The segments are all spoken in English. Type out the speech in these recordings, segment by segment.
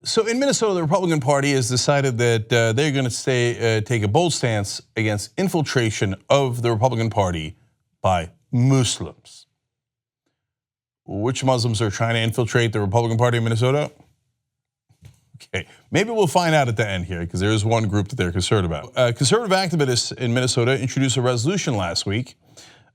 So in Minnesota, the Republican Party has decided that they're going to take a bold stance against infiltration of the Republican Party by Muslims. Which Muslims are trying to infiltrate the Republican Party in Minnesota? Okay, maybe we'll find out at the end here, because there is one group that they're concerned about. Conservative activists in Minnesota introduced a resolution last week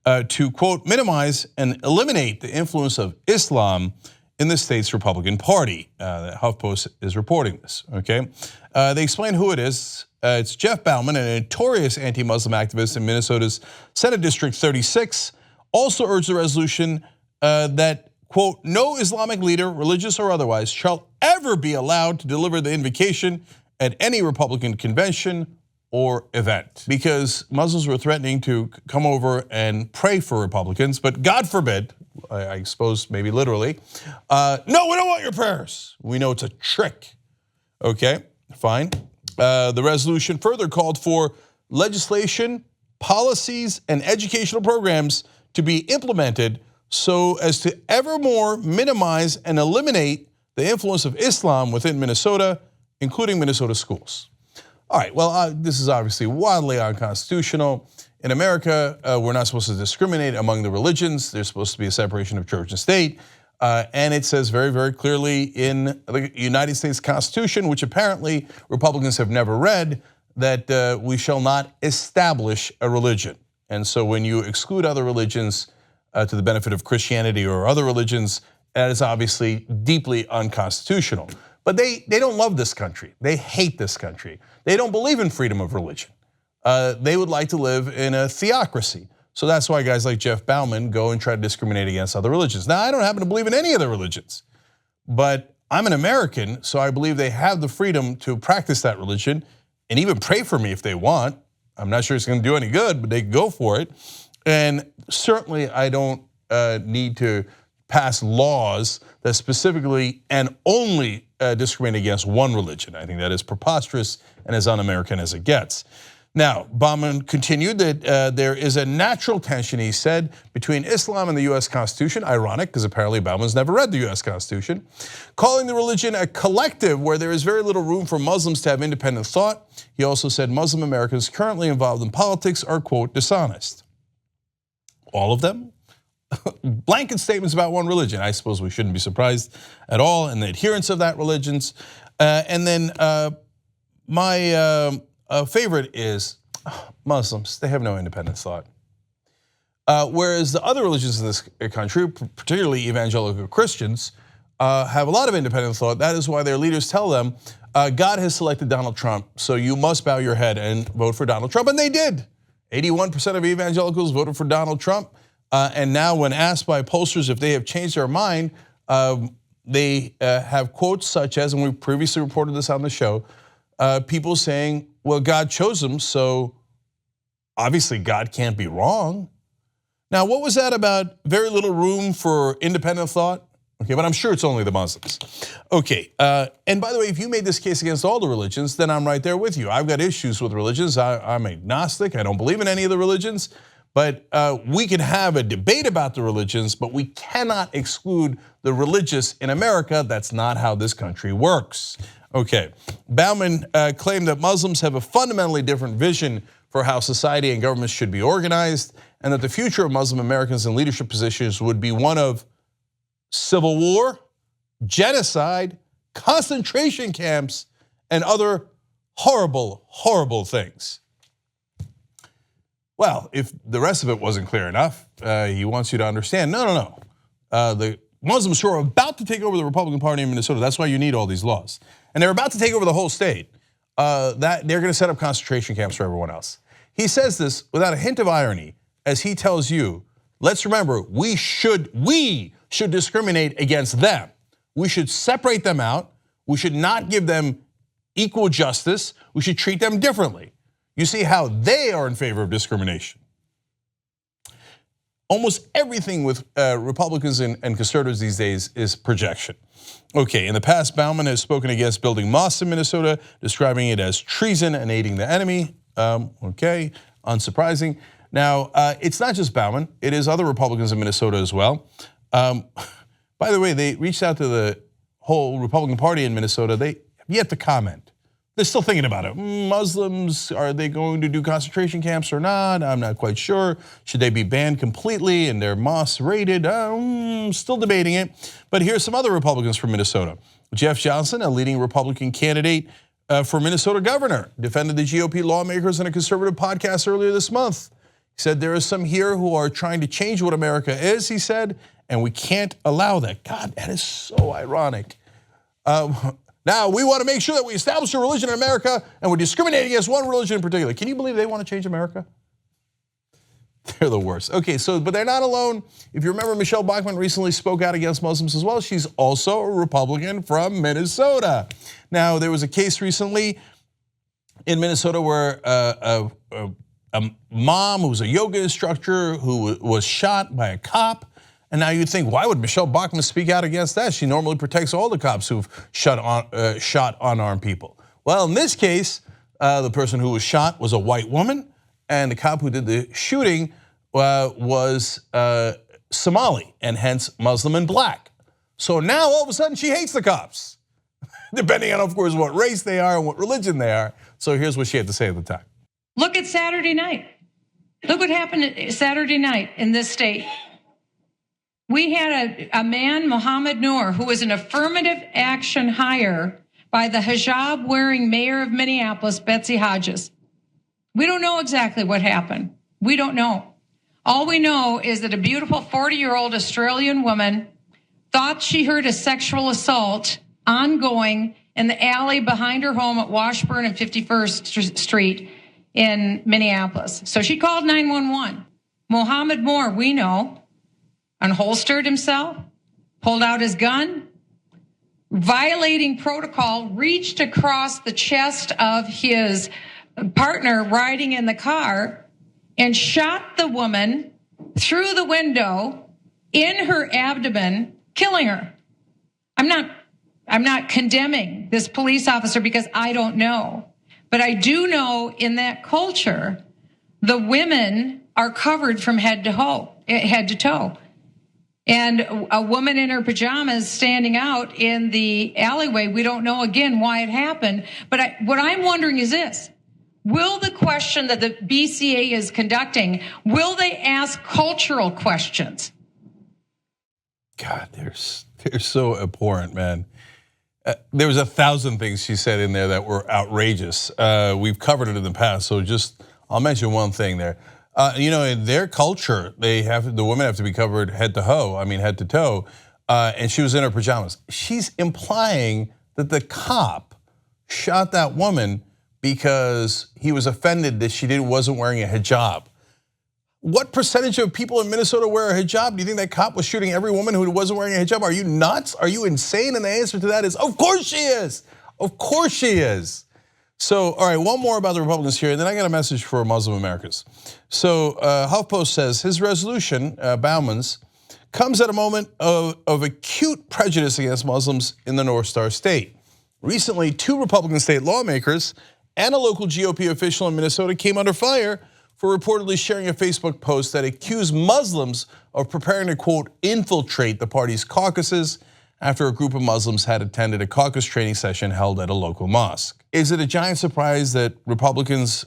to, quote, minimize and eliminate the influence of Islam in the state's Republican Party. HuffPost is reporting this, okay? They explain who it is. It's Jeff Baumann, a notorious anti-Muslim activist in Minnesota's Senate District 36, also urged the resolution that, quote, no Islamic leader, religious or otherwise, shall ever be allowed to deliver the invocation at any Republican convention or event. Because Muslims were threatening to come over and pray for Republicans, but God forbid, I suppose maybe literally, no, we don't want your prayers. We know it's a trick. Okay, fine. The resolution further called for legislation, policies, and educational programs to be implemented so as to evermore minimize and eliminate the influence of Islam within Minnesota, including Minnesota schools. All right, well, this is obviously wildly unconstitutional. In America, we're not supposed to discriminate among the religions. There's supposed to be a separation of church and state. And it says very, very clearly in the United States Constitution, which apparently Republicans have never read, that we shall not establish a religion. And so when you exclude other religions to the benefit of Christianity or other religions, that is obviously deeply unconstitutional. But they don't love this country. They hate this country. They don't believe in freedom of religion. They would like to live in a theocracy. So that's why guys like Jeff Baumann go and try to discriminate against other religions. Now, I don't happen to believe in any other religions, but I'm an American, so I believe they have the freedom to practice that religion and even pray for me if they want. I'm not sure it's going to do any good, but they can go for it. And certainly I don't need to pass laws that specifically and only discriminate against one religion. I think that is preposterous and as un-American as it gets. Now, Baumann continued that there is a natural tension, he said, between Islam and the US Constitution, ironic because apparently Baumann's never read the US Constitution, calling the religion a collective where there is very little room for Muslims to have independent thought. He also said Muslim Americans currently involved in politics are, quote, dishonest. All of them? Blanket statements about one religion. I suppose we shouldn't be surprised at all in the adherence of that religions. And then my favorite is Muslims. They have no independent thought. Whereas the other religions in this country, particularly evangelical Christians, have a lot of independent thought. That is why their leaders tell them, God has selected Donald Trump, so you must bow your head and vote for Donald Trump. And they did. 81% of evangelicals voted for Donald Trump. And now when asked by pollsters if they have changed their mind, they have quotes such as, and we previously reported this on the show, people saying, well, God chose them, so obviously God can't be wrong. Now, what was that about very little room for independent thought? Okay, but I'm sure it's only the Muslims. Okay, and by the way, if you made this case against all the religions, then I'm right there with you. I've got issues with religions. I'm agnostic. I don't believe in any of the religions. But we can have a debate about the religions, but we cannot exclude the religious in America. That's not how this country works. Okay, Baumann claimed that Muslims have a fundamentally different vision for how society and government should be organized, and that the future of Muslim Americans in leadership positions would be one of civil war, genocide, concentration camps, and other horrible, horrible things. Well, if the rest of it wasn't clear enough, he wants you to understand, no. The Muslims who are about to take over the Republican Party in Minnesota, that's why you need all these laws. And they're about to take over the whole state, that they're gonna set up concentration camps for everyone else. He says this without a hint of irony, as he tells you, let's remember, we should discriminate against them. We should separate them out. We should not give them equal justice. We should treat them differently. You see how they are in favor of discrimination. Almost everything with Republicans and conservatives these days is projection. Okay, in the past, Baumann has spoken against building mosques in Minnesota, describing it as treason and aiding the enemy. Okay, unsurprising. Now, it's not just Baumann, it is other Republicans in Minnesota as well. By the way, they reached out to the whole Republican Party in Minnesota, they have yet to comment. They're still thinking about it. Muslims, are they going to do concentration camps or not? I'm not quite sure. Should they be banned completely and their mosques raided? Still debating it. But here's some other Republicans from Minnesota. Jeff Johnson, a leading Republican candidate for Minnesota governor, defended the GOP lawmakers in a conservative podcast earlier this month. He said there are some here who are trying to change what America is, he said, and we can't allow that. God, that is so ironic. Now, we want to make sure that we establish a religion in America and we're discriminating against one religion in particular. Can you believe they want to change America? They're the worst. Okay, but they're not alone. If you remember, Michele Bachmann recently spoke out against Muslims as well. She's also a Republican from Minnesota. Now, there was a case recently in Minnesota where a mom who was a yoga instructor who was shot by a cop. And now you'd think, why would Michele Bachmann speak out against that? She normally protects all the cops who've shot unarmed people. Well, in this case, the person who was shot was a white woman, and the cop who did the shooting was Somali, and hence Muslim and black. So now all of a sudden she hates the cops, depending on, of course, what race they are and what religion they are. So here's what she had to say at the time. Look at Saturday night. Look what happened Saturday night in this state. We had a man, Mohammed Noor, who was an affirmative action hire by the hijab-wearing mayor of Minneapolis, Betsy Hodges. We don't know exactly what happened. We don't know. All we know is that a beautiful 40-year-old Australian woman thought she heard a sexual assault ongoing in the alley behind her home at Washburn and 51st Street in Minneapolis. So she called 911. Mohammed Noor, we know, unholstered himself, pulled out his gun, violating protocol, reached across the chest of his partner riding in the car and shot the woman through the window in her abdomen, killing her. I'm not condemning this police officer because I don't know, but I do know in that culture, the women are covered from head to toe. And a woman in her pajamas standing out in the alleyway, we don't know again why it happened. But what I'm wondering is this: will the question that the BCA is conducting, will they ask cultural questions? God, they're so abhorrent, man. There was 1,000 things she said in there that were outrageous. We've covered it in the past, so I'll mention one thing there. In their culture, the women have to be covered head to toe, and she was in her pajamas. She's implying that the cop shot that woman because he was offended that she wasn't wearing a hijab. What percentage of people in Minnesota wear a hijab? Do you think that cop was shooting every woman who wasn't wearing a hijab? Are you nuts? Are you insane? And the answer to that is, of course she is. Of course she is. So, all right, one more about the Republicans here, and then I got a message for Muslim Americans. So, HuffPost says his resolution, Baumann's, comes at a moment of acute prejudice against Muslims in the North Star State. Recently, 2 Republican state lawmakers and a local GOP official in Minnesota came under fire for reportedly sharing a Facebook post that accused Muslims of preparing to, quote, infiltrate the party's caucuses after a group of Muslims had attended a caucus training session held at a local mosque. Is it a giant surprise that Republicans,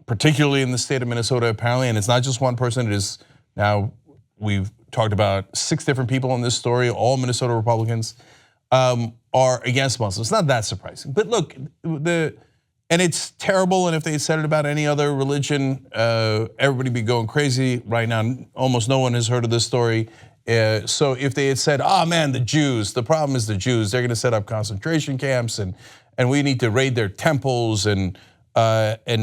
particularly in the state of Minnesota apparently, and it's not just one person, it is now, we've talked about 6 different people in this story, all Minnesota Republicans, are against Muslims. It's not that surprising. But look, and it's terrible, and if they had said it about any other religion, everybody would be going crazy right now. Almost no one has heard of this story. So if they had said, oh man, the Jews, the problem is the Jews, they're gonna set up concentration camps and we need to raid their temples and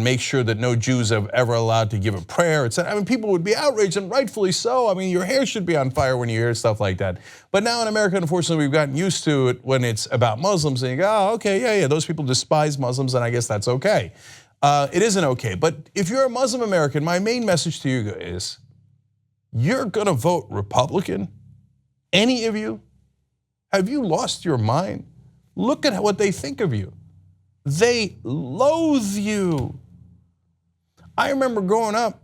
make sure that no Jews are ever allowed to give a prayer. I mean, people would be outraged, and rightfully so. I mean, your hair should be on fire when you hear stuff like that. But now in America, unfortunately, we've gotten used to it when it's about Muslims, and you go, oh, okay, yeah, those people despise Muslims, and I guess that's okay. It isn't okay, but if you're a Muslim American, my main message to you is, you're gonna vote Republican? Any of you? Have you lost your mind? Look at what they think of you. They loathe you. I remember growing up,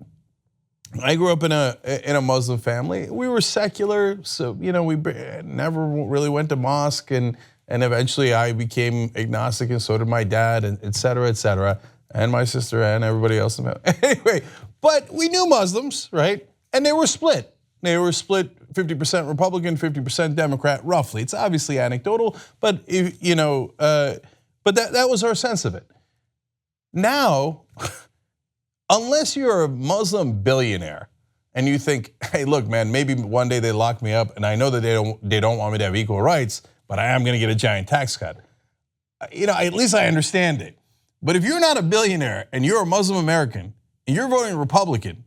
I grew up in a Muslim family. We were secular, so we never really went to mosque, and and eventually I became agnostic, and so did my dad, and et cetera, and my sister and everybody else. Anyway, but we knew Muslims, right? And they were split. They were split 50% Republican, 50% Democrat, roughly. It's obviously anecdotal, but but that was our sense of it. Now, unless you're a Muslim billionaire and you think, hey, look, man, maybe one day they lock me up, and I know that they don't want me to have equal rights, but I am going to get a giant tax cut. At least I understand it. But if you're not a billionaire and you're a Muslim American and you're voting Republican,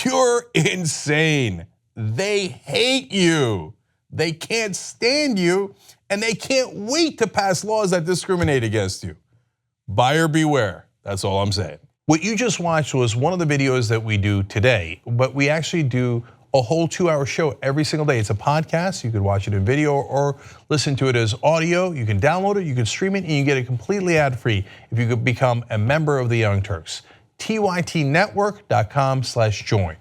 you're insane. They hate you. They can't stand you, and they can't wait to pass laws that discriminate against you. Buyer beware. That's all I'm saying. What you just watched was one of the videos that we do today, but we actually do a whole 2-hour show every single day. It's a podcast. You could watch it in video or listen to it as audio. You can download it, you can stream it, and you get it completely ad-free if you could become a member of the Young Turks. tytnetwork.com/join.